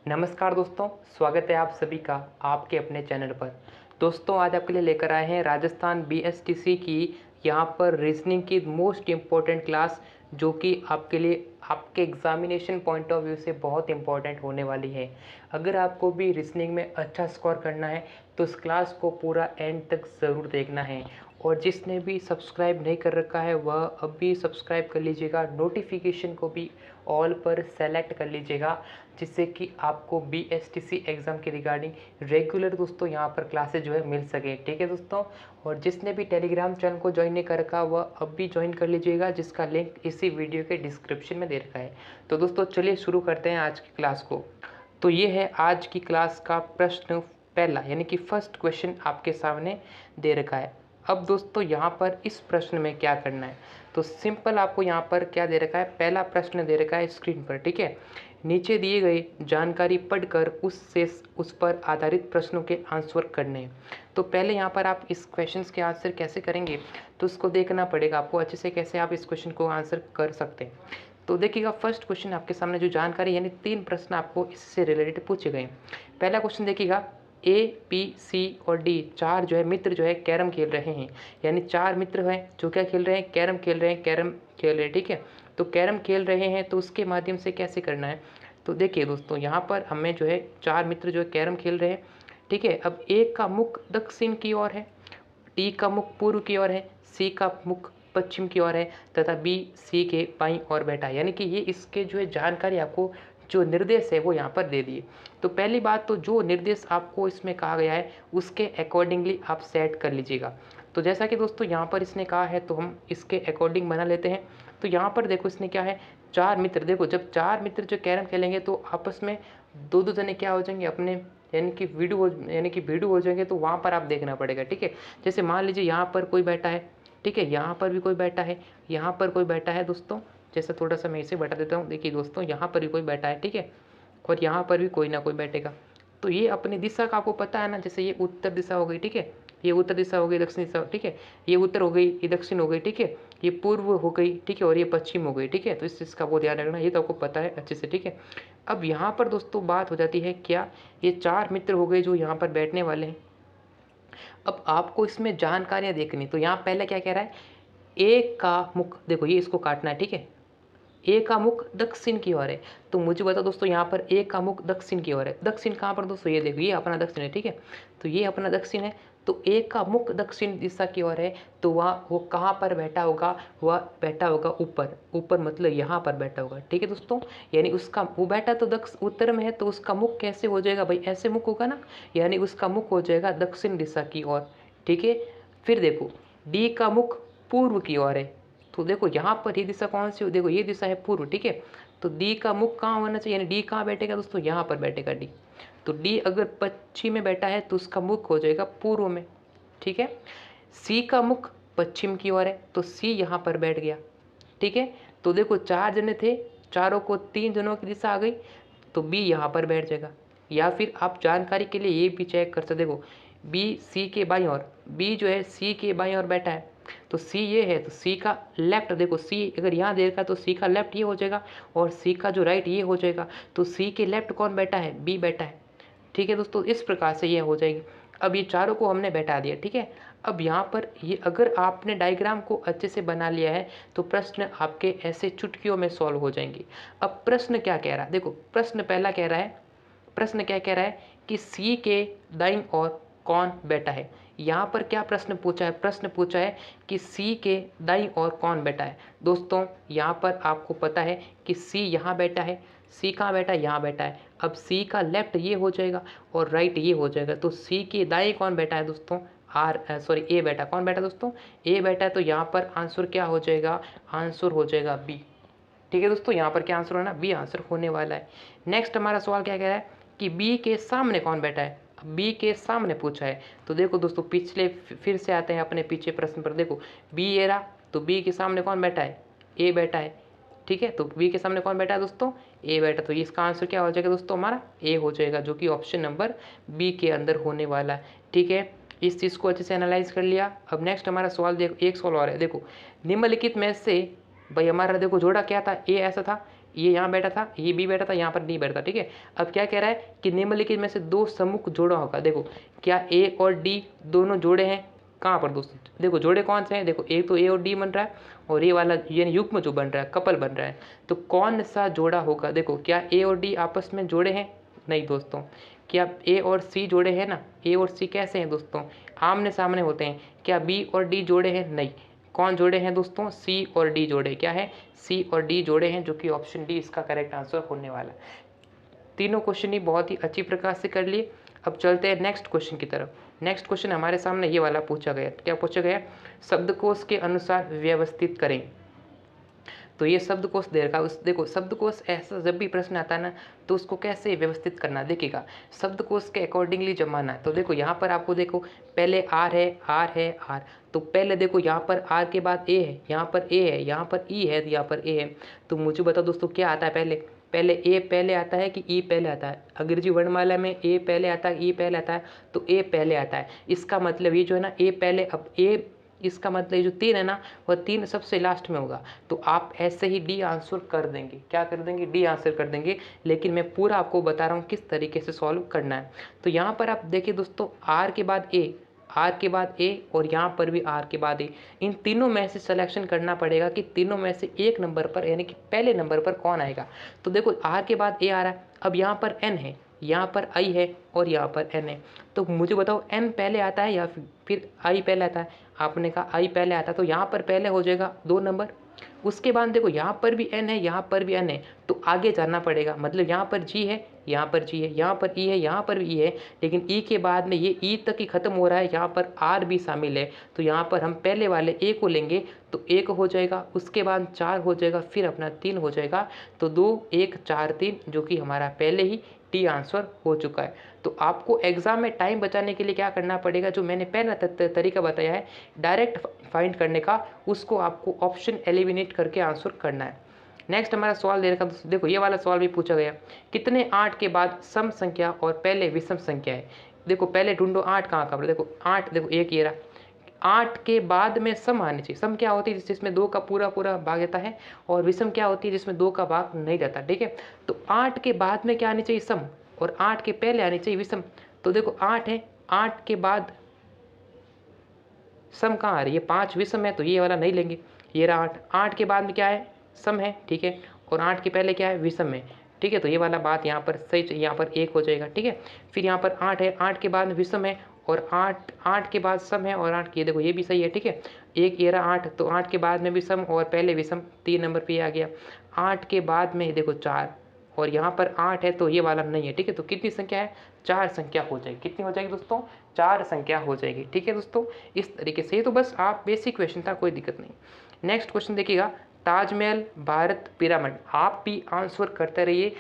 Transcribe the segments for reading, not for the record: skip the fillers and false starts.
नमस्कार दोस्तों, स्वागत है आप सभी का आपके अपने चैनल पर। दोस्तों आज आपके लिए लेकर आए हैं राजस्थान बीएसटीसी की यहाँ पर रीजनिंग की मोस्ट इम्पोर्टेंट क्लास, जो कि आपके लिए आपके एग्जामिनेशन पॉइंट ऑफ व्यू से बहुत इंपॉर्टेंट होने वाली है। अगर आपको भी रीजनिंग में अच्छा स्कोर करना है तो इस क्लास को पूरा एंड तक ज़रूर देखना है। और जिसने भी सब्सक्राइब नहीं कर रखा है वह अभी सब्सक्राइब कर लीजिएगा, नोटिफिकेशन को भी ऑल पर सेलेक्ट कर लीजिएगा, जिससे कि आपको बीएसटीसी एग्ज़ाम के रिगार्डिंग रेगुलर दोस्तों यहाँ पर क्लासेज जो है मिल सके। ठीक है दोस्तों, और जिसने भी टेलीग्राम चैनल को ज्वाइन नहीं कर रखा वह अब भी ज्वाइन कर लीजिएगा, जिसका लिंक इसी वीडियो के डिस्क्रिप्शन में दे रखा है। तो दोस्तों चलिए शुरू करते हैं आज की क्लास को। तो ये है आज की क्लास का प्रश्न पहला, यानी कि फर्स्ट क्वेश्चन आपके सामने दे रखा है। अब दोस्तों यहाँ पर इस प्रश्न में क्या करना है, तो सिंपल आपको यहाँ पर क्या दे रखा है, पहला प्रश्न दे रखा है स्क्रीन पर। ठीक है, नीचे दिए गए जानकारी पढ़कर उस पर आधारित प्रश्नों के आंसर करने हैं। तो पहले यहाँ पर आप इस क्वेश्चन के आंसर कैसे करेंगे तो उसको देखना पड़ेगा आपको अच्छे से, कैसे आप इस क्वेश्चन को आंसर कर सकते हैं। तो देखिएगा फर्स्ट क्वेश्चन आपके सामने जो जानकारी यानी 3 प्रश्न आपको इससे रिलेटेड पूछे गए। पहला क्वेश्चन देखिएगा, ए बी सी और डी 4 जो है मित्र जो है कैरम खेल रहे हैं, यानी 4 मित्र हैं जो क्या खेल रहे हैं, कैरम खेल रहे हैं, कैरम खेल रहे हैं। ठीक है, तो कैरम खेल रहे हैं तो उसके माध्यम से कैसे करना है। तो देखिए दोस्तों यहाँ पर हमें जो है 4 मित्र जो है कैरम खेल रहे हैं। ठीक है, अब ए का मुख दक्षिण की ओर है, डी का मुख पूर्व की ओर है, सी का मुख पश्चिम की ओर है तथा बी सी के बाईं ओर बैठा है। यानी कि ये इसके जो है जानकारी आपको जो निर्देश है वो यहाँ पर दे दिए। तो पहली बात तो जो निर्देश आपको इसमें कहा गया है उसके अकॉर्डिंगली आप सेट कर लीजिएगा। तो जैसा कि दोस्तों यहाँ पर इसने कहा है तो हम इसके अकॉर्डिंग बना लेते हैं। तो यहाँ पर देखो इसने क्या है, 4 मित्र, देखो जब 4 मित्र जो कैरम खेलेंगे तो आपस में दो दो जने क्या हो जाएंगे अपने, यानी कि भिड़ू हो जाएंगे। तो वहाँ पर आप देखना पड़ेगा। ठीक है, जैसे मान लीजिए यहाँ पर कोई बैठा है, ठीक है, यहाँ पर भी कोई बैठा है, यहाँ पर कोई बैठा है दोस्तों, जैसे थोड़ा सा मैं इसे बता देता हूँ। देखिए दोस्तों यहाँ पर भी कोई बैठा है, ठीक है, और यहाँ पर भी कोई ना कोई बैठेगा। तो ये अपनी दिशा का आपको पता है ना, जैसे ये उत्तर दिशा हो गई, ठीक है, ये उत्तर दिशा हो गई, दक्षिण दिशा, ठीक है, ये उत्तर हो गई, ये दक्षिण हो गई, ठीक है, ये पूर्व हो गई, ठीक है, और ये पश्चिम हो गई। ठीक है, तो इस चीज़ का बहुत ध्यान रखना, ये तो आपको पता है अच्छे से। ठीक है, अब यहाँ पर दोस्तों बात हो जाती है क्या, ये 4 मित्र हो गए जो यहाँ पर बैठने वाले हैं। अब आपको इसमें जानकारियाँ देखनी, तो यहाँ पहले क्या कह रहा है, ए का मुख, देखो ये इसको काटना है। ठीक है, ए का मुख दक्षिण की ओर है, तो मुझे बताओ दोस्तों यहाँ पर ए का मुख दक्षिण की ओर है। दक्षिण कहाँ पर दोस्तों, ये देखो ये अपना दक्षिण है। ठीक है, तो ये अपना दक्षिण है, तो ए का मुख दक्षिण दिशा की ओर है, तो वहाँ वो कहाँ पर बैठा होगा, वह बैठा होगा ऊपर। ऊपर मतलब यहाँ पर बैठा होगा। ठीक है दोस्तों, यानी उसका वो बैठा तो उत्तर में है, तो उसका मुख कैसे हो जाएगा भाई, ऐसे मुख होगा ना, यानी उसका मुख हो जाएगा दक्षिण दिशा की ओर। ठीक है, फिर देखो डी का मुख पूर्व की ओर है, तो देखो यहाँ पर ये दिशा कौन सी हो, देखो ये दिशा है पूर्व। ठीक है, तो डी का मुख कहाँ होना चाहिए, यानी डी कहाँ बैठेगा दोस्तों, यहाँ पर बैठेगा डी। तो डी अगर पश्चिम में बैठा है तो उसका मुख हो जाएगा पूर्व में। ठीक है, सी का मुख पश्चिम की ओर है, तो सी यहाँ पर बैठ गया। ठीक है, तो देखो 4 जने थे, चारों को 3 जनों की दिशा आ गई, तो बी यहाँ पर बैठ जाएगा। या फिर आप जानकारी के लिए ये भी चेक कर सकते, देखो बी सी के बाईं ओर, बी जो है सी के बाईं ओर बैठा है, तो सी ये है, तो सी का लेफ्ट, देखो सी अगर यहाँ दे रखा है तो सी का लेफ्ट ये हो जाएगा, और सी का जो राइट ये हो जाएगा। तो सी के लेफ्ट कौन बैठा है, बी बैठा है। ठीक है दोस्तों, इस प्रकार से ये हो जाएगी। अब ये चारों को हमने बैठा दिया। ठीक है, अब यहाँ पर ये अगर आपने डायग्राम को अच्छे से बना लिया है तो प्रश्न आपके ऐसे चुटकियों में सॉल्व हो जाएंगे। अब प्रश्न क्या कह रहा है, देखो प्रश्न पहला कह रहा है, प्रश्न क्या कह रहा है कि सी के दाईं ओर कौन बैठा है। यहाँ पर क्या प्रश्न पूछा है, प्रश्न पूछा है कि सी के दाईं ओर कौन बैठा है। दोस्तों यहाँ पर आपको पता है कि सी यहाँ बैठा है, सी कहाँ बैठा है, यहाँ बैठा है। अब सी का लेफ्ट ये हो जाएगा और राइट ये हो जाएगा, तो सी के दाएं कौन बैठा है दोस्तों, ए बैठा, कौन बैठा दोस्तों, ए बैठा है। तो यहाँ पर आंसर क्या हो जाएगा, आंसर हो जाएगा बी। ठीक है दोस्तों, यहाँ पर क्या आंसर होना, बी आंसर होने वाला है। नेक्स्ट हमारा सवाल क्या कह रहा है कि बी के सामने कौन बैठा है, बी के सामने पूछा है। तो देखो दोस्तों पिछले फिर से आते हैं अपने पीछे प्रश्न पर, देखो बी ये रहा, तो बी के सामने कौन बैठा है, ए बैठा है। ठीक है, तो बी के सामने कौन बैठा है दोस्तों, ए बैठा, तो इसका आंसर क्या हो जाएगा दोस्तों, हमारा ए हो जाएगा, जो कि ऑप्शन नंबर बी के अंदर होने वाला है। ठीक है, इस चीज़ को अच्छे से एनालाइज कर लिया। अब नेक्स्ट हमारा सवाल देखो, एक सवाल और है, देखो निम्नलिखित में से भाई हमारा देखो जोड़ा क्या था, ए ऐसा था, ये यहाँ बैठा था, ये बी बैठा था, यहाँ पर डी बैठा था, ठीक है। अब क्या कह रहा है कि निम्नलिखित में से दो सम्मुख जोड़ा होगा। देखो क्या ए और डी दोनों जोड़े हैं, कहाँ पर दोस्तों, देखो जोड़े कौन से हैं, देखो एक तो ए और डी बन रहा है और ये वाला यानी युग्म जो बन रहा है, कपल बन रहा है, तो कौन सा जोड़ा होगा। देखो क्या ए और डी आपस में जोड़े हैं, नहीं दोस्तों। क्या ए और सी जोड़े हैं ना, ए और सी कैसे हैं दोस्तों, आमने सामने होते हैं। क्या बी और डी जोड़े हैं, नहीं। कौन जोड़े हैं दोस्तों, सी और डी जोड़े, क्या है, सी और डी जोड़े हैं, जो कि ऑप्शन डी इसका करेक्ट आंसर होने वाला है। तीनों क्वेश्चन ही बहुत ही अच्छी प्रकार से कर लिए। अब चलते हैं नेक्स्ट क्वेश्चन की तरफ। नेक्स्ट क्वेश्चन हमारे सामने ये वाला पूछा गया, क्या पूछा गया, शब्दकोश के अनुसार व्यवस्थित करें। तो ये शब्दकोश दे रखा है, उस देखो शब्दकोश ऐसा जब भी प्रश्न आता है ना तो उसको कैसे व्यवस्थित करना, देखिएगा शब्दकोश के अकॉर्डिंगली जमाना है। तो देखो यहाँ पर आपको देखो पहले आर है, आर है, आर, तो पहले देखो यहाँ पर आर के बाद ए है, यहाँ पर ए है, यहाँ पर ई है, यहाँ पर ए है। तो मुझे बताओ दोस्तों क्या आता है पहले, पहले ए पहले आता है कि ई पहले आता है। अंग्रेजी वर्णमाला में ए पहले आता है, ई पहले आता है, तो ए पहले आता है। इसका मतलब ये जो है ना ए पहले, अब ए इसका मतलब ये जो 3 है ना वह 3 सबसे लास्ट में होगा। तो आप ऐसे ही डी आंसर कर देंगे, क्या कर देंगे, डी आंसर कर देंगे। लेकिन मैं पूरा आपको बता रहा हूँ किस तरीके से सॉल्व करना है। तो यहाँ पर आप देखिए दोस्तों, आर के बाद ए, आर के बाद ए और यहाँ पर भी आर के बाद ए, इन तीनों में से सिलेक्शन करना पड़ेगा कि तीनों में से एक नंबर पर यानी कि पहले नंबर पर कौन आएगा। तो देखो आर के बाद ए आ रहा है, अब यहाँ पर एन है, यहाँ पर आई है और यहाँ पर एन है। तो मुझे बताओ एन पहले आता है या फिर आई पहले आता है। आपने कहा आई पहले आता है, तो यहाँ पर पहले हो जाएगा 2 नंबर। उसके बाद देखो यहाँ पर भी एन है, यहाँ पर भी एन है, तो आगे जाना पड़ेगा। मतलब यहाँ पर जी है, यहाँ पर जी है, यहाँ पर ई है, यहाँ पर भी ई है, लेकिन ई के बाद में ये ई तक ही खत्म हो रहा है, यहाँ पर आर भी शामिल है। तो यहाँ पर हम पहले वाले ए को लेंगे तो 1 हो जाएगा, उसके बाद 4 हो जाएगा, फिर अपना 3 हो जाएगा। तो 2 1 4 3 जो कि हमारा पहले ही टी आंसर हो चुका है। तो आपको एग्जाम में टाइम बचाने के लिए क्या करना पड़ेगा, जो मैंने पहला तरीका बताया है डायरेक्ट फाइंड करने का, उसको आपको ऑप्शन एलिमिनेट करके आंसर करना है। नेक्स्ट हमारा सवाल दे रखा, देखो ये वाला सवाल भी पूछा गया, कितने 8 के बाद सम संख्या और पहले विषम संख्या है। देखो पहले ढूंढो 8 कहाँ का, देखो 8, देखो एक ये रहा, 8 के बाद में सम आनी चाहिए। सम क्या होती है, जिसमें 2 का पूरा पूरा भाग जाता है, और विषम क्या होती है, जिसमें 2 का भाग नहीं जाता, ठीक है। तो 8 के बाद में क्या आनी चाहिए, सम, और 8 के पहले आनी चाहिए विषम। तो देखो 8 है, 8 के बाद सम कहाँ आ रही है, 5 विषम है, तो ये वाला नहीं लेंगे, ये रहा 8, 8 के बाद में क्या है, सम है, ठीक है, और 8 के पहले क्या है, विषम है, ठीक है। तो ये वाला बात यहाँ पर सही, यहाँ पर 1 हो जाएगा, ठीक है। फिर यहाँ पर 8 है, 8 के बाद में विषम है, और 8 के बाद सम है, और 8 की देखो ये भी सही है, ठीक है। एक ये रहा 8, तो 8 के बाद में भी सम और पहले विषम, 3 नंबर पे आ गया। 8 के बाद में देखो 4, और यहाँ पर 8 है, तो ये वाला नहीं है, ठीक है। तो कितनी संख्या है, 4 संख्या हो जाएगी। कितनी हो जाएगी दोस्तों, 4 संख्या हो जाएगी, ठीक है दोस्तों। इस तरीके से तो बस आप बेसिक क्वेश्चन था, कोई दिक्कत नहीं। नेक्स्ट क्वेश्चन देखिएगा, ताजमहल, भारत, पिरामिड। आप भी आंसर करते रहिए,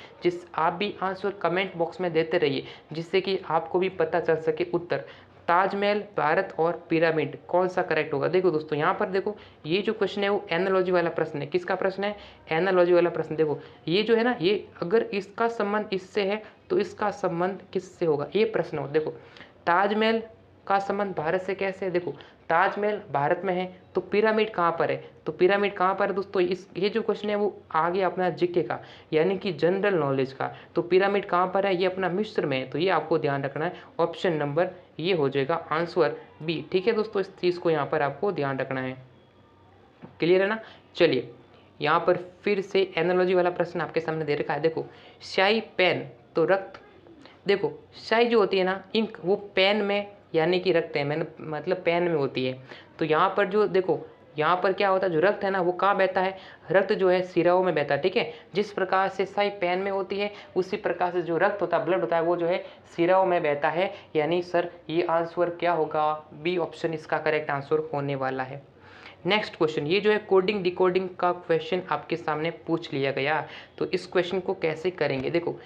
आप भी आंसर कमेंट बॉक्स में देते रहिए, जिससे कि आपको भी पता चल सके उत्तर। ताजमहल, भारत और पिरामिड कौन सा करेक्ट होगा। देखो दोस्तों यहाँ पर देखो, ये जो क्वेश्चन है वो एनालॉजी वाला प्रश्न है। किसका प्रश्न है, एनालॉजी वाला प्रश्न। देखो ये जो है ना, ये अगर इसका संबंध इससे है तो इसका संबंध किससे होगा, ये प्रश्न हो। देखो ताजमहल का संबंध भारत से कैसे है, देखो ताजमहल भारत में है, तो पिरामिड कहाँ पर है, तो पिरामिड कहाँ पर है दोस्तों, ये जो क्वेश्चन है वो आगे अपना जीके का यानी कि जनरल नॉलेज का। तो पिरामिड कहाँ पर है, ये अपना मिस्र में है, तो ये आपको ध्यान रखना है। ऑप्शन नंबर ये हो जाएगा आंसर बी, ठीक है दोस्तों। इस चीज़ को यहाँ पर आपको ध्यान रखना है, क्लियर है ना। चलिए यहाँ पर फिर से एनालॉजी वाला प्रश्न आपके सामने दे रखा है। देखो स्याही, पेन, तो रक्त। देखो स्याही जो होती है ना, इंक, वो पेन में यानी कि रक्त है, मैंने मतलब पेन में होती है। तो यहाँ पर जो देखो यहाँ पर क्या होता है, जो रक्त है ना वो कहाँ बहता है, रक्त जो है सिराओं में बहता है, ठीक है। जिस प्रकार से स्याही पेन में होती है, उसी प्रकार से जो रक्त होता है, ब्लड होता है, वो जो है सिराओं में बहता है। यानी सर ये आंसर क्या होगा, बी ऑप्शन इसका करेक्ट आंसर होने वाला है। नेक्स्ट क्वेश्चन, ये जो है कोडिंग डिकोडिंग का क्वेश्चन आपके सामने पूछ लिया गया। तो इस क्वेश्चन को कैसे करेंगे, देखो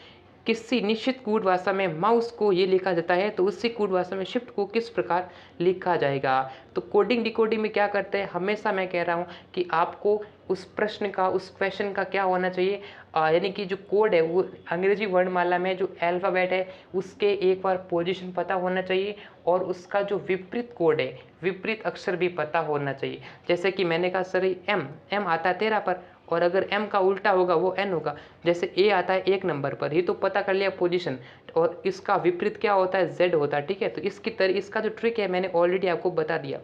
किसी निश्चित कोड भाषा में माउस को ये लिखा जाता है, तो उसी कोड भाषा में शिफ्ट को किस प्रकार लिखा जाएगा। तो कोडिंग डिकोडिंग में क्या करते हैं, हमेशा मैं कह रहा हूँ कि आपको उस प्रश्न का, उस क्वेश्चन का क्या होना चाहिए, यानी कि जो कोड है वो अंग्रेजी वर्णमाला में जो अल्फ़ाबेट है उसके एक बार पोजीशन पता होना चाहिए, और उसका जो विपरीत कोड है, विपरीत अक्षर भी पता होना चाहिए। जैसे कि मैंने कहा सर एम आता है 13 पर, और अगर m का उल्टा होगा वो n होगा। जैसे a आता है 1 नंबर पर, ये तो पता कर लिया पोजीशन, और इसका विपरीत क्या होता है, z होता है, ठीक है। तो इसकी तरह इसका जो ट्रिक है मैंने ऑलरेडी आपको बता दिया।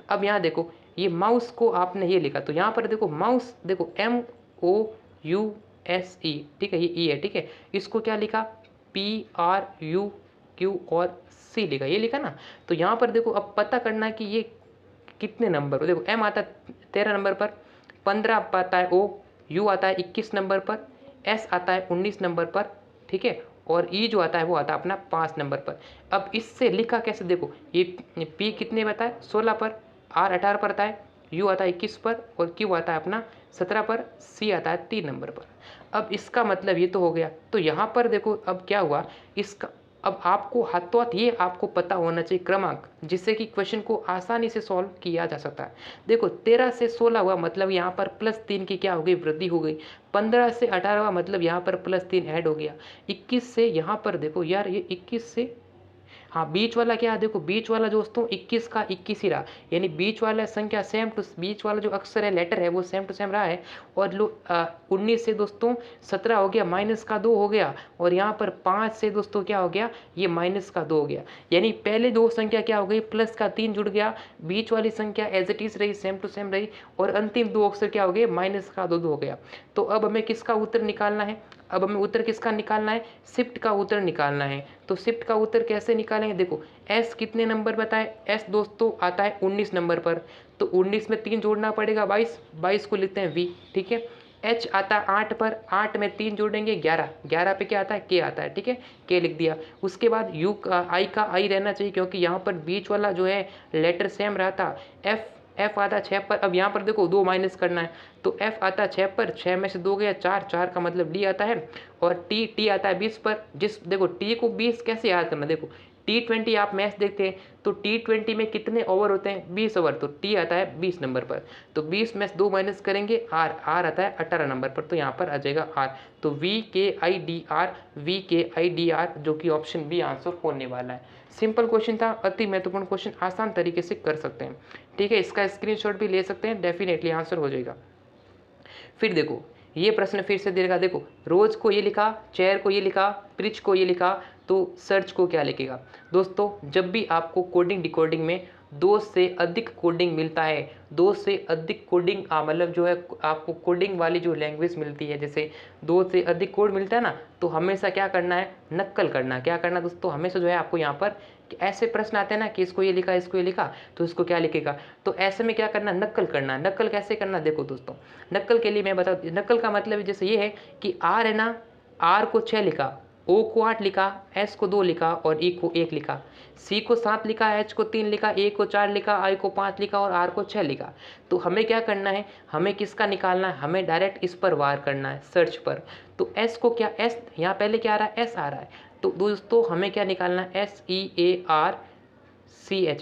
अब यहाँ देखो, ये माउस को आपने ये लिखा, तो यहाँ पर देखो माउस, देखो MOUSE, ठीक है, ये ई है, ठीक है। इसको क्या लिखा, PRUQ और C लिखा, ये लिखा ना। तो यहाँ पर देखो अब पता करना है कि ये कितने नंबर पर। देखो M आता है 13 नंबर पर, 15 आता है O, U आता है 21 नंबर पर, S आता है 19 नंबर पर, ठीक है, और E जो आता है वो आता है अपना 5 नंबर पर। अब इससे लिखा कैसे, देखो ये P कितने बताए 16 पर, R 18 पर आता है, U आता है 21 पर, और Q आता है अपना 17 पर, C आता है 3 नंबर पर। अब इसका मतलब ये तो हो गया। तो यहाँ पर देखो अब क्या हुआ इसका, अब आपको हाथों हाथ ये आपको पता होना चाहिए क्रमांक, जिससे कि क्वेश्चन को आसानी से सॉल्व किया जा सकता है। देखो 13 से 16 हुआ मतलब यहाँ पर +3 की क्या हो गई, वृद्धि हो गई। 15 से 18 हुआ मतलब यहाँ पर +3 ऐड हो गया। 21 से यहाँ पर देखो यार, ये 21 से, हाँ बीच वाला क्या है, देखो बीच वाला दोस्तों 21 का 21 ही रहा, यानी बीच वाला संख्या सेम टू, बीच वाला जो अक्षर है लेटर है वो सेम टू सेम रहा है। और 19 से दोस्तों 17 हो गया, -2 हो गया, और यहाँ पर 5 से दोस्तों क्या हो गया, ये -2 हो गया। यानी पहले दो संख्या क्या हो गई, +3 जुड़ गया, बीच वाली संख्या एज इट इज रही, सेम टू सेम रही, और अंतिम दो अक्षर क्या हो गए, -2 हो गया। तो अब हमें किसका उत्तर निकालना है, अब हमें उत्तर किसका निकालना है, शिफ्ट का उत्तर निकालना है। तो शिफ्ट का उत्तर कैसे निकालेंगे, देखो S कितने नंबर बताए, S दोस्तों आता है 19 नंबर पर, तो 19 में 3 जोड़ना पड़ेगा 22, 22 को लिखते हैं V, ठीक है। H आता है 8 पर, 8 में 3 जोड़ेंगे 11, 11 पे क्या आता है, K आता है, ठीक है, K लिख दिया। उसके बाद U का I रहना चाहिए, क्योंकि यहाँ पर बीच वाला जो है लेटर सेम रहा था। F आता है 6 पर, अब यहाँ पर देखो 2 माइनस करना है, तो F आता है 6 पर, 6 में से 2 गया 4, 4 का मतलब D आता है, और T आता है 20 पर। देखो T को 20 कैसे याद करना, देखो T20 आप मैच देखते हैं तो T20 में कितने ओवर होते हैं, 20 ओवर, तो T आता है 20 नंबर पर, तो 20 में से 2 माइनस करेंगे R आता है 18 नंबर पर, तो यहाँ पर आ जाएगा R। तो VKIDR जो कि ऑप्शन बी आंसर होने वाला है। सिंपल क्वेश्चन था, अति महत्वपूर्ण क्वेश्चन, आसान तरीके से कर सकते हैं, ठीक है। इसका स्क्रीनशॉट भी ले सकते हैं, डेफिनेटली आंसर हो जाएगा। फिर देखो ये प्रश्न फिर से देगा, देखो रोज को ये लिखा, चेयर को ये लिखा, प्रिच को ये लिखा, तो सर्च को क्या लिखेगा। दोस्तों जब भी आपको कोडिंग डिकोडिंग में 2 से अधिक कोडिंग मिलता है, 2 से अधिक कोडिंग मतलब जो है आपको कोडिंग वाली जो लैंग्वेज मिलती है, जैसे 2 से अधिक कोड मिलता है ना, तो हमेशा क्या करना है, नक्कल करना। क्या करना दोस्तों, हमेशा जो है आपको यहाँ पर ऐसे प्रश्न आते हैं ना कि इसको ये लिखा, इसको ये लिखा, तो इसको क्या लिखेगा, तो ऐसे में क्या करना, नक्कल करना। नक्कल कैसे करना, देखो दोस्तों नक्कल के लिए मैं बता, नक्कल का मतलब जैसे ये है कि R है ना, R को 6 लिखा, O को 8 लिखा, S को 2 लिखा, और E को 1 लिखा, C को 7 लिखा, H को 3 लिखा, A को 4 लिखा, I को 5 लिखा, और R को 6 लिखा। तो हमें क्या करना है, हमें किसका निकालना है, हमें डायरेक्ट इस पर वार करना है, सर्च पर। तो S को क्या, S यहाँ पहले क्या आ रहा है, S आ रहा है, तो दोस्तों हमें क्या निकालना है, SEARCH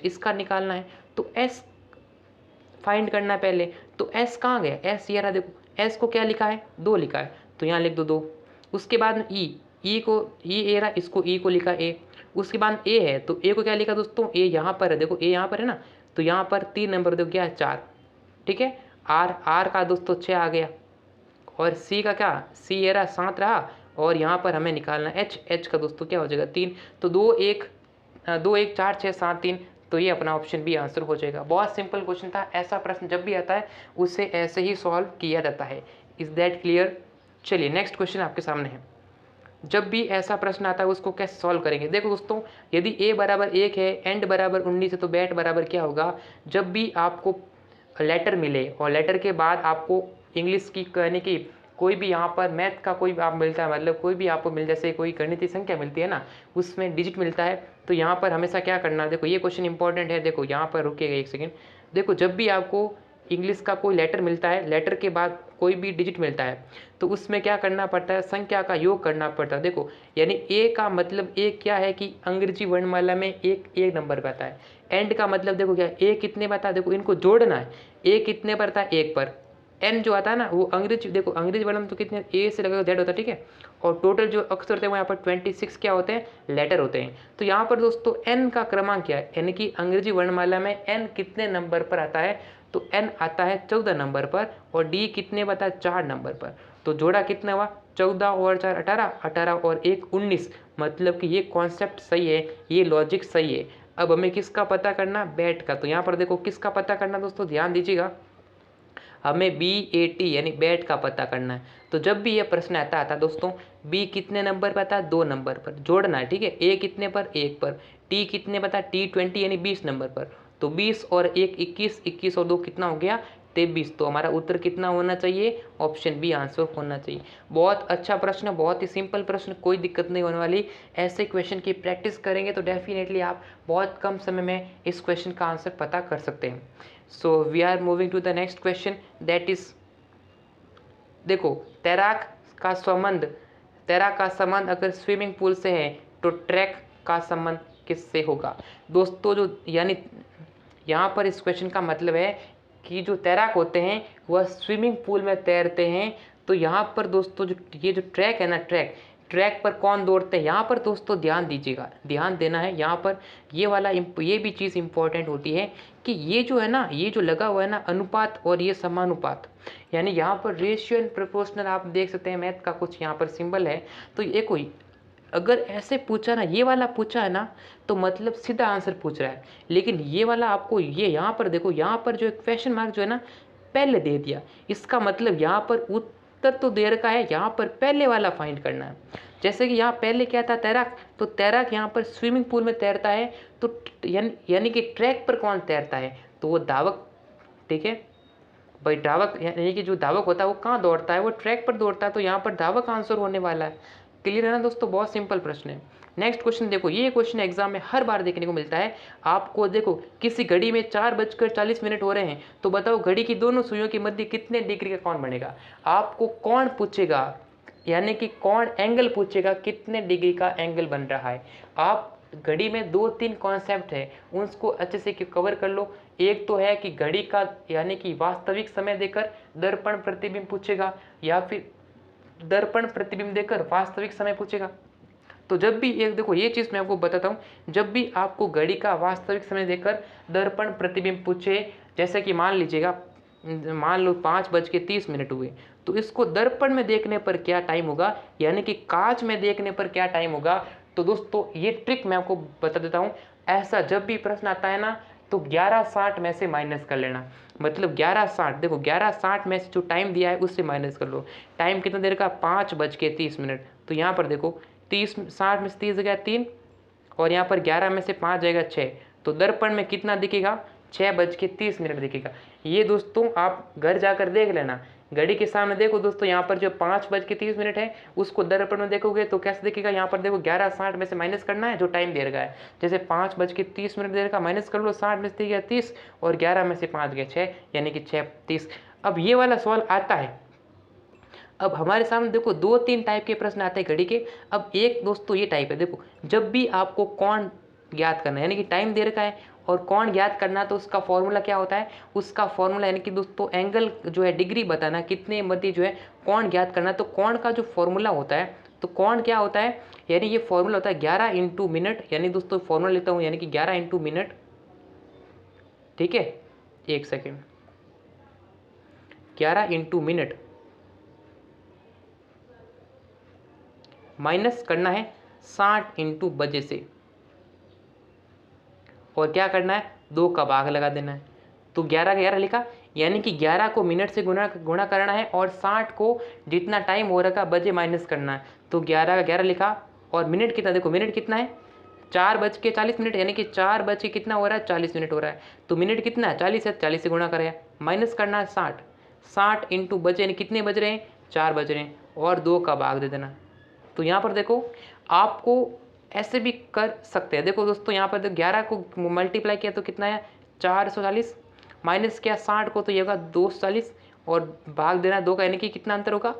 इसका निकालना है। तो S फाइंड करना है पहले, तो S कहाँ गया, S ये रहा, देखो S को क्या लिखा है, 2 लिखा है, तो यहाँ लिख दो 2। उसके बाद E को ए रहा, इसको E को लिखा A। उसके बाद A है, तो A को क्या लिखा दोस्तों, A यहाँ पर है, देखो A यहाँ पर है ना, तो यहाँ पर 3 नंबर देखो क्या है, 4, ठीक है। R का दोस्तों 6 आ गया, और C का क्या, C ये रहा 7 रहा, और यहाँ पर हमें निकालना H का दोस्तों क्या हो जाएगा 3, तो 2 1 4 6 7 3, तो ये अपना ऑप्शन बी आंसर हो जाएगा। बहुत सिंपल क्वेश्चन था, ऐसा प्रश्न जब भी आता है उसे ऐसे ही सॉल्व किया जाता है। Is that clear. चलिए नेक्स्ट क्वेश्चन आपके सामने है। जब भी ऐसा प्रश्न आता है उसको कैसे सॉल्व करेंगे, देखो दोस्तों यदि a बराबर 1 है, एंड बराबर 19 है, तो बैट बराबर क्या होगा, जब भी आपको लेटर मिले और लेटर के बाद आपको इंग्लिश की कहने की कोई भी यहाँ पर मैथ का कोई आप मिलता है, मतलब कोई भी आपको मिल, जैसे कोई गणितीय संख्या मिलती है ना, उसमें डिजिट मिलता है, तो यहाँ पर हमेशा क्या करना है, देखो ये क्वेश्चन इंपॉर्टेंट है, देखो यहाँ पर रुकिएगा एक सेकेंड। देखो जब भी आपको इंग्लिश का कोई लेटर मिलता है, लेटर के बाद कोई भी डिजिट मिलता है, तो उसमें क्या करना पड़ता है, संख्या का योग करना पड़ता है। देखो यानी ए का मतलब ए क्या है कि अंग्रेजी वर्णमाला में एक नंबर पर आता है। एंड का मतलब देखो क्या, ए कितने पर आता है, देखो इनको जोड़ना है, ए कितने पर आता है, 1 पर। एन जो आता है ना वो अंग्रेजी, देखो अंग्रेजी वर्णम तो कितने, ए से लगभग जेड होता है, ठीक है। और टोटल जो अक्षर होते हैं वो यहाँ पर 26 क्या होते हैं, लेटर होते हैं। तो यहाँ पर दोस्तों एन का क्रमांक क्या है, यानी कि अंग्रेजी वर्णमाला में एन कितने नंबर पर आता है, तो n आता है 14 नंबर पर और d कितने बता 4 नंबर पर। तो जोड़ा कितना हुआ 14 और 4 18, 18 और 1 19। मतलब कि ये कॉन्सेप्ट सही है, ये लॉजिक सही है। अब हमें किसका पता करना, बेट का। तो यहाँ पर देखो किसका पता करना दोस्तों, ध्यान दीजिएगा, हमें BAT यानी बेट का पता करना है। तो जब भी ये प्रश्न आता था दोस्तों, B कितने नंबर पर आता, 2 नंबर पर जोड़ना है, ठीक है। A कितने पर, 1 पर। T कितने पता, T20 यानी 20 नंबर पर। तो 20 और 1 21, 21 और 2 कितना हो गया 23। तो हमारा उत्तर कितना होना चाहिए, ऑप्शन बी आंसर होना चाहिए। बहुत अच्छा प्रश्न, बहुत ही सिंपल प्रश्न, कोई दिक्कत नहीं होने वाली। ऐसे क्वेश्चन की प्रैक्टिस करेंगे तो डेफिनेटली आप बहुत कम समय में इस क्वेश्चन का आंसर पता कर सकते हैं। So we are moving to the next question, that is, देखो तैराक का संबंध अगर स्विमिंग पूल से है तो ट्रैक का संबंध किससे होगा। दोस्तों जो यानी यहाँ पर इस क्वेश्चन का मतलब है कि जो तैराक होते हैं वह स्विमिंग पूल में तैरते हैं। तो यहाँ पर दोस्तों जो ये जो ट्रैक है ना, ट्रैक पर कौन दौड़ते हैं, यहाँ पर दोस्तों ध्यान दीजिएगा, ध्यान देना है। यहाँ पर ये भी चीज़ इंपॉर्टेंट होती है कि ये जो है ना, ये जो लगा हुआ है ना अनुपात और ये समानुपात, यानी यहाँ पर रेशियो एंड प्रोपोर्शनल, आप देख सकते हैं मैथ का कुछ यहाँ पर सिंबल है। तो ये कोई अगर ऐसे पूछा ना, ये वाला पूछा है ना, तो मतलब सीधा आंसर पूछ रहा है। लेकिन ये वाला आपको ये यहाँ पर देखो, यहाँ पर जो एक क्वेश्चन मार्क जो है ना पहले दे दिया, इसका मतलब यहाँ पर उत्तर तो देर का है, यहाँ पर पहले वाला फाइंड करना है। जैसे कि यहाँ पहले क्या था, तैराक, तो तैराक यहाँ पर स्विमिंग पूल में तैरता है। तो यानी कि ट्रैक पर कौन तैरता है, तो वो धावक, ठीक है भाई। धावक यानी कि जो धावक होता है वो कहाँ दौड़ता है, वो ट्रैक पर दौड़ता है। तो यहाँ पर धावक आंसर होने वाला है। क्लियर है ना दोस्तों, बहुत सिंपल प्रश्न है। नेक्स्ट क्वेश्चन देखो, ये क्वेश्चन एग्जाम में हर बार देखने को मिलता है आपको। देखो किसी घड़ी में 4:40 हो रहे हैं, तो बताओ घड़ी की दोनों सुइयों के मध्य कितने डिग्री का कोण बनेगा। आपको कौन पूछेगा, यानी कि कौन एंगल पूछेगा, कितने डिग्री का एंगल बन रहा है। आप घड़ी में 2-3 कॉन्सेप्ट है, उसको अच्छे से कवर कर लो। एक तो है कि घड़ी का यानी कि वास्तविक समय देकर दर्पण प्रतिबिंब पूछेगा, या फिर दर्पण प्रतिबिंब देकर वास्तविक समय पूछेगा। तो जब भी एक देखो ये चीज़ मैं आपको बताता हूँ, जब भी आपको घड़ी का वास्तविक समय देकर दर्पण प्रतिबिंब पूछे, जैसे कि मान लीजिएगा, मान लो 5:30 हुए, तो इसको दर्पण में देखने पर क्या टाइम होगा, यानी कि कांच में देखने पर क्या टाइम होगा। तो दोस्तों ये ट्रिक मैं आपको बता देता हूँ। ऐसा जब भी प्रश्न आता है ना, तो 11:60 में से माइनस कर लेना। मतलब 11:60, देखो 11:60 में से जो टाइम दिया है उससे माइनस कर लो। टाइम कितना देर का, 5:30। तो यहाँ पर देखो 60 में से 30 गया 3, और यहाँ पर 11 में से 5 जाएगा 6। तो दर्पण में कितना दिखेगा, 6:30 दिखेगा। ये दोस्तों आप घर जाकर देख लेना, घड़ी के सामने देखो दोस्तों, यहाँ पर जो 5:30 है उसको दर्पण में देखोगे तो कैसे दिखेगा। यहाँ पर देखो 11:60 में से माइनस करना है जो टाइम दे रखा है। जैसे 5:30 दे रखा, माइनस कर लो, 60 में से गया 30 और 11 में से 5 गया 6, यानी कि 6:30। अब ये वाला सवाल आता है। अब हमारे सामने देखो 2-3 टाइप के प्रश्न आते हैं घड़ी के। अब एक दोस्तों ये टाइप है, देखो जब भी आपको कोण ज्ञात करना है, यानी कि टाइम दे रखा है और कोण ज्ञात करना, तो उसका फॉर्मूला क्या होता है, उसका फॉर्मूला यानी कि दोस्तों एंगल जो है, डिग्री बताना, कितने मध्य जो है कोण ज्ञात करना। तो कोण का जो फॉर्मूला होता है, तो कोण क्या होता है, यानी ये फॉर्मूला होता है 11 × मिनट। यानी दोस्तों फॉर्मूला लेता हूँ, यानी कि 11 × मिनट, ठीक है, एक सेकेंड, 11 × मिनट माइनस करना है 60 × बजे से, और क्या करना है, 2 का भाग लगा देना है। तो 11 का 11 लिखा, यानी कि 11 को मिनट से गुणा करना है और 60 को जितना टाइम हो रखा बजे माइनस करना है। तो 11 का 11 लिखा, और मिनट कितना, देखो मिनट कितना है 4:40, यानी कि 4 बज के कितना हो रहा है, 40 मिनट हो रहा है। तो मिनट कितना है, 40 है, 40 से गुणा करें, माइनस करना है 60, 60 × बजे, यानी कितने बज रहे हैं, 4 बज रहे हैं, और 2 का भाग दे देना। तो यहाँ पर देखो आपको ऐसे भी कर सकते हैं। देखो दोस्तों यहाँ पर 11 को मल्टीप्लाई किया तो कितना है, 440, माइनस किया 60 को तो ये होगा 240, और भाग देना 2 का, यानी कि कितना अंतर होगा,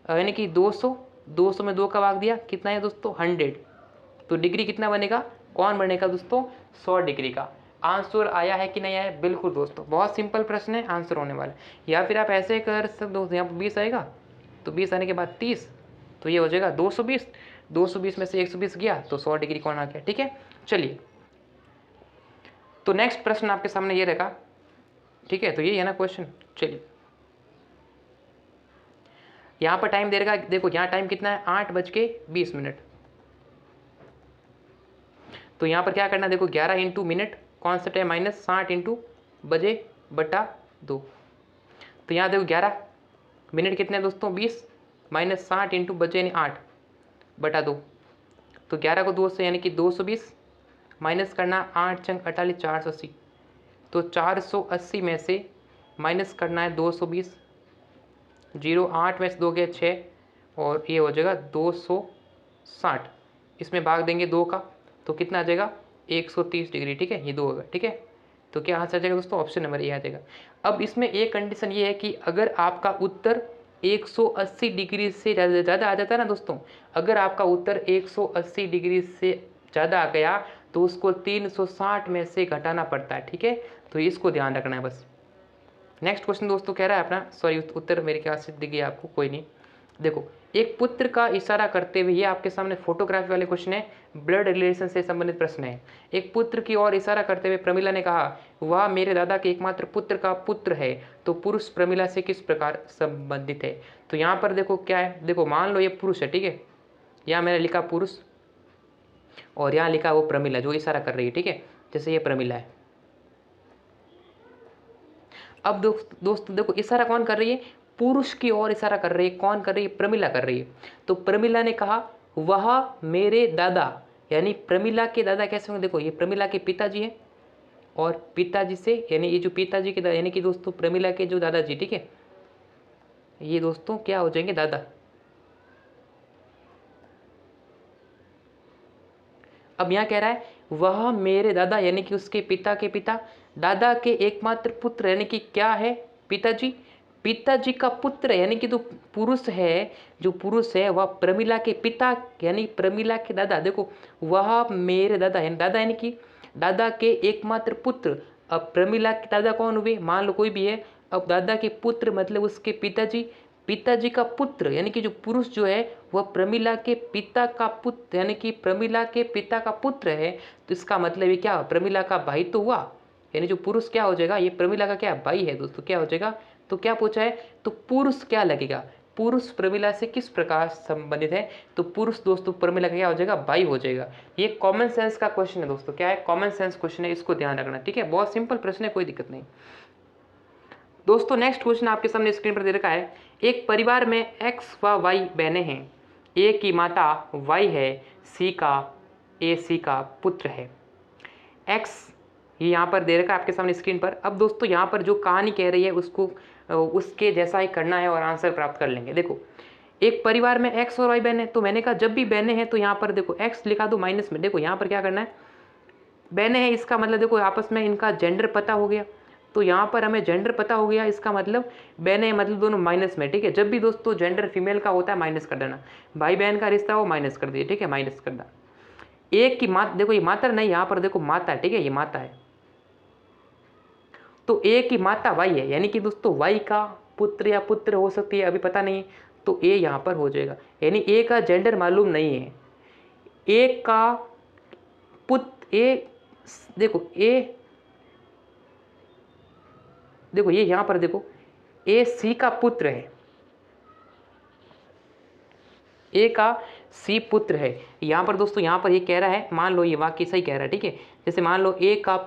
यानी कि 200 में 2 का भाग दिया, कितना है दोस्तों 100। तो डिग्री कितना बनेगा, कौन बनेगा दोस्तों, 100 डिग्री का। आंसर आया है कि नहीं आया, बिल्कुल दोस्तों, बहुत सिंपल प्रश्न है, आंसर होने वाला है। या फिर आप ऐसे कर सकते दोस्तों, यहाँ पर 20 आएगा, तो 20 आने के बाद 30, तो ये हो जाएगा 220, 220 में से 120 गया तो 100 डिग्री कौन आ गया, ठीक है। चलिए, तो नेक्स्ट प्रश्न आपके सामने ये रहेगा, ठीक है, तो ये है ना क्वेश्चन। चलिए यहाँ पर टाइम दे रखा है, देखो यहाँ टाइम कितना है 8:20। तो यहाँ पर क्या करना है, देखो 11 इंटू मिनट कॉन्सेप्ट है माइनस 60 इंटू बजे बटा 2। तो यहाँ देखो 11 मिनट कितने हैं दोस्तों 20 माइनस 60 इंटू बजे यानी 8 बटा 2। तो 11 को 2 से यानी कि 220 माइनस करना 8 चंग 48 480। तो 480 में से माइनस करना है 220, 0 8 में से 2 गया 6 और ये हो जाएगा 260। इसमें भाग देंगे 2 का तो कितना आ जाएगा 130 डिग्री। ठीक है, ये 2 होगा। ठीक है, तो क्या आंसर आ जाएगा दोस्तों, ऑप्शन नंबर ए आ जाएगा। अब इसमें एक कंडीशन ये है कि अगर आपका उत्तर 180 डिग्री से ज़्यादा आ जाता है ना दोस्तों, अगर आपका उत्तर 180 डिग्री से ज़्यादा आ गया तो उसको 360 में से घटाना पड़ता है। ठीक है, तो इसको ध्यान रखना है बस। नेक्स्ट क्वेश्चन दोस्तों कह रहा है अपना, सॉरी उत्तर मेरे ख्याल से दिख गया आपको, कोई नहीं। देखो एक पुत्र का इशारा करते हुए, ये आपके सामने फोटोग्राफी वाले क्वेश्चन है, ब्लड रिलेशन से संबंधित प्रश्न है। एक पुत्र की ओर इशारा करते हुए प्रमिला ने कहा वह मेरे दादा के एकमात्र पुत्र का पुत्र है, तो पुरुष प्रमिला से किस प्रकार संबंधित है। तो यहाँ पर देखो क्या है, देखो मान लो ये पुरुष है। ठीक है, यहाँ मैंने लिखा पुरुष और यहाँ लिखा वो प्रमिला जो इशारा कर रही है। ठीक है, जैसे ये प्रमिला है। अब दोस्तों देखो इशारा कौन कर रही है, पुरुष की ओर इशारा कर रही है। कौन कर रही है, प्रमिला कर रही है। तो प्रमिला ने कहा वह मेरे दादा, यानी प्रमिला के दादा कैसे होंगे, देखो ये प्रमिला के पिताजी हैं और पिताजी से यानी ये जो पिताजी के दादा यानी कि दोस्तों प्रमिला के जो दादाजी, ठीक है, ये दोस्तों क्या हो जाएंगे दादा। अब यहाँ कह रहा है वह मेरे दादा यानी कि उसके पिता के पिता, दादा के एकमात्र पुत्र यानी कि क्या है पिताजी, पिताजी का पुत्र यानी कि जो पुरुष है, जो पुरुष है वह प्रमिला के पिता यानी प्रमिला के दादा। देखो वह मेरे दादा यानी कि दादा के एकमात्र पुत्र। अब प्रमिला के दादा कौन हुए, मान लो कोई भी है। अब दादा के पुत्र मतलब उसके पिताजी, पिताजी का पुत्र यानी कि जो पुरुष जो है वह प्रमिला के पिता का पुत्र यानी कि प्रमिला के पिता का पुत्र है। तो इसका मतलब ये क्या, प्रमिला का भाई तो हुआ, यानी जो पुरुष क्या हो जाएगा, ये प्रमिला का क्या भाई है दोस्तों, क्या हो जाएगा। तो क्या पूछा है, तो पुरुष क्या लगेगा, पुरुष प्रमिला से किस प्रकार संबंधित है। तो पुरुष दोस्तों प्रमिला का क्या हो जाएगा, भाई हो जाएगा। ये कॉमन सेंस का क्वेश्चन है दोस्तों, क्या है, कॉमन सेंस क्वेश्चन है, इसको ध्यान रखना। ठीक है, बहुत सिंपल प्रश्न है, कोई दिक्कत नहीं। दोस्तों नेक्स्ट क्वेश्चन आपके सामने स्क्रीन पर दे रखा है। एक परिवार में एक्स व वाई बहनें हैं। ए की माता वाई है, सी का पुत्र है। एक्स ये यहाँ पर दे रखा है आपके सामने स्क्रीन पर। अब दोस्तों यहाँ पर जो कहानी कह रही है उसको उसके जैसा ही करना है और आंसर प्राप्त कर लेंगे। देखो एक परिवार में एक्स और वाई बहनें हैं, तो मैंने कहा जब भी बहनें हैं तो यहाँ पर देखो एक्स लिखा दो माइनस में। देखो यहाँ पर क्या करना है, बहनें हैं इसका मतलब देखो आपस में इनका जेंडर पता हो गया, तो यहाँ पर हमें जेंडर पता हो गया, इसका मतलब बहनें मतलब दोनों माइनस में। ठीक है, जब भी दोस्तों जेंडर फीमेल का होता है माइनस कर देना, भाई बहन का रिश्ता हो माइनस कर दिए। ठीक है, माइनस करना। एक की माता, देखो ये माता नहीं, यहाँ पर देखो माता है। ठीक है, ये माता है, तो ए की माता वाई है, यानी कि दोस्तों वाई का पुत्र या पुत्र हो सकती है, अभी पता नहीं, तो ए यहाँ पर हो जाएगा। यानी ए का जेंडर मालूम नहीं है, ए का पुत्र, ए देखो ए देखो ये यहां पर देखो ए सी का पुत्र है, ए का सी पुत्र है। यहां पर दोस्तों यहां पर ये कह रहा है, मान लो ये वाक्य सही कह रहा है। ठीक है, जैसे मान लो ए का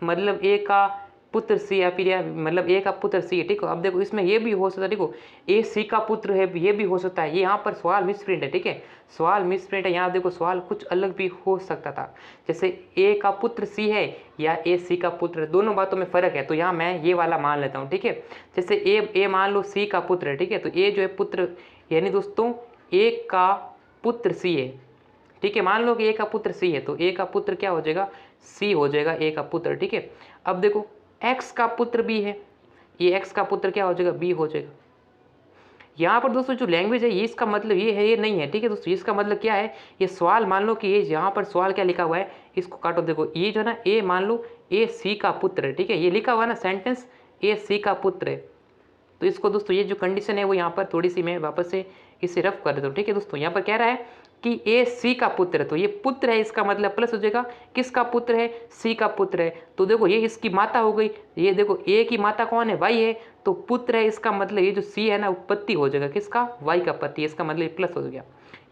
मतलब ए का पुत्र सी या फिर या मतलब ए का पुत्र सी है। ठीक है, अब देखो इसमें ये भी हो सकता है, देखो ए सी का पुत्र है, ये भी हो सकता है। ये यहाँ पर सवाल मिसप्रिंट है। ठीक है, सवाल मिसप्रिंट है, यहाँ देखो सवाल कुछ अलग भी हो सकता था, जैसे ए का पुत्र सी है या ए सी का पुत्र, दोनों बातों में फ़र्क है। तो यहाँ मैं ये वाला मान लेता हूँ। ठीक है, जैसे ए मान लो सी का पुत्र है। ठीक है, तो ए जो है पुत्र यानी दोस्तों ए का पुत्र सी है। ठीक है, मान लो कि ए का पुत्र सी है, तो ए का पुत्र क्या हो जाएगा, सी हो जाएगा ए का पुत्र। ठीक है, अब देखो एक्स का पुत्र बी है, ये एक्स का पुत्र क्या हो जाएगा, बी हो जाएगा। यहाँ पर दोस्तों जो लैंग्वेज है ये इसका मतलब ये है, ये नहीं है। ठीक है दोस्तों, इसका मतलब क्या है, ये सवाल मान लो कि ये यहाँ पर सवाल क्या लिखा हुआ है, इसको काटो। देखो ये जो है ना, ए मान लो ए सी का पुत्र है। ठीक है, ये लिखा हुआ है ना सेंटेंस, ए सी का पुत्र है। तो इसको दोस्तों ये जो कंडीशन है वो यहाँ पर थोड़ी सी मैं वापस से इसे रफ कर देता हूँ। ठीक है दोस्तों, यहाँ पर कह रहा है कि ए सी का पुत्र है, तो ये पुत्र है, इसका मतलब प्लस हो जाएगा। किसका पुत्र है? सी का पुत्र है। तो देखो ये इसकी माता हो गई, ये देखो ए की माता कौन है? वाई है, तो पुत्र है, इसका मतलब ये जो सी है ना पति हो जाएगा, किसका? वाई का पति, इसका मतलब प्लस हो गया।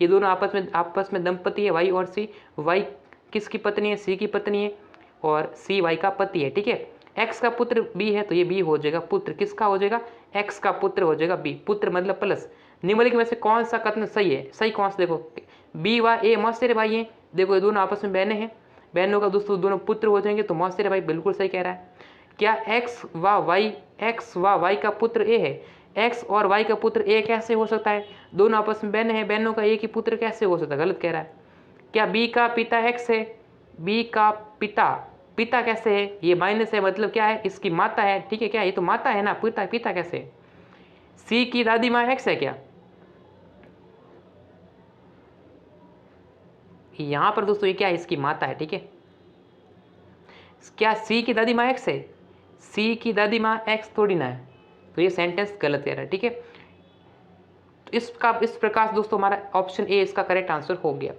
ये दोनों आपस में दंपति है, वाई और सी। वाई किसकी पत्नी है? सी की पत्नी है, और सी वाई का पति है, ठीक है। एक्स का पुत्र बी है, तो ये बी हो जाएगा पुत्र, किसका हो जाएगा? एक्स का पुत्र हो जाएगा बी, पुत्र मतलब प्लस। निम्नलिखित में से कौन सा कथन सही है? सही कौन सा? देखो बी व ए मौसेरे भाई हैं, देखो ये दोनों आपस में बहनें हैं, बहनों का दोस्तों दोनों पुत्र हो जाएंगे, तो मौसेरे भाई बिल्कुल सही कह रहा है। क्या एक्स व वाई का पुत्र ए है? एक्स और वाई का पुत्र ए कैसे हो सकता है? दोनों आपस में बहन है, बहनों का एक ही पुत्र कैसे हो सकता है? गलत कह रहा है। क्या बी का पिता एक्स है? बी का पिता कैसे है? ये माइनस है, मतलब क्या है? इसकी माता है, ठीक है। क्या ये तो माता है ना, पिता कैसे है? सी की दादी माँ एक्स है क्या? यहां पर दोस्तों ये क्या है? इसकी माता है, ठीक है। क्या सी की दादी माँ एक्स है? सी की दादी माँ एक्स थोड़ी ना है, तो ये सेंटेंस गलत कह रहा है, ठीक है। तो इस प्रकार दोस्तों हमारा ऑप्शन ए इसका करेक्ट आंसर हो गया।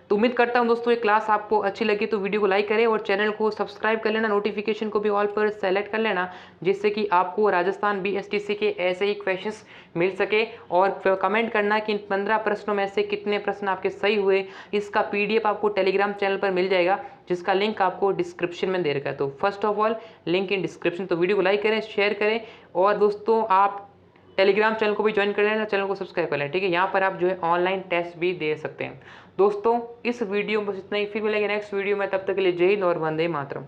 तो उम्मीद करता हूं दोस्तों ये क्लास आपको अच्छी लगी, तो वीडियो को लाइक करें और चैनल को सब्सक्राइब कर लेना, नोटिफिकेशन को भी ऑल पर सेलेक्ट कर लेना, जिससे कि आपको राजस्थान बीएसटीसी के ऐसे ही क्वेश्चंस मिल सके। और कमेंट करना कि इन 15 प्रश्नों में से कितने प्रश्न आपके सही हुए। इसका PDF आपको टेलीग्राम चैनल पर मिल जाएगा, जिसका लिंक आपको डिस्क्रिप्शन में दे रखा है। तो first of all link in description. तो वीडियो को लाइक करें, शेयर करें, और दोस्तों आप टेलीग्राम चैनल को भी ज्वाइन कर लेना, चैनल को सब्सक्राइब कर लेना, ठीक है। यहाँ पर आप जो है ऑनलाइन टेस्ट भी दे सकते हैं। दोस्तों इस वीडियो में बस इतना ही, फिर मिलेंगे नेक्स्ट वीडियो में, तब तक के लिए जय हिंद और वंदे मातरम।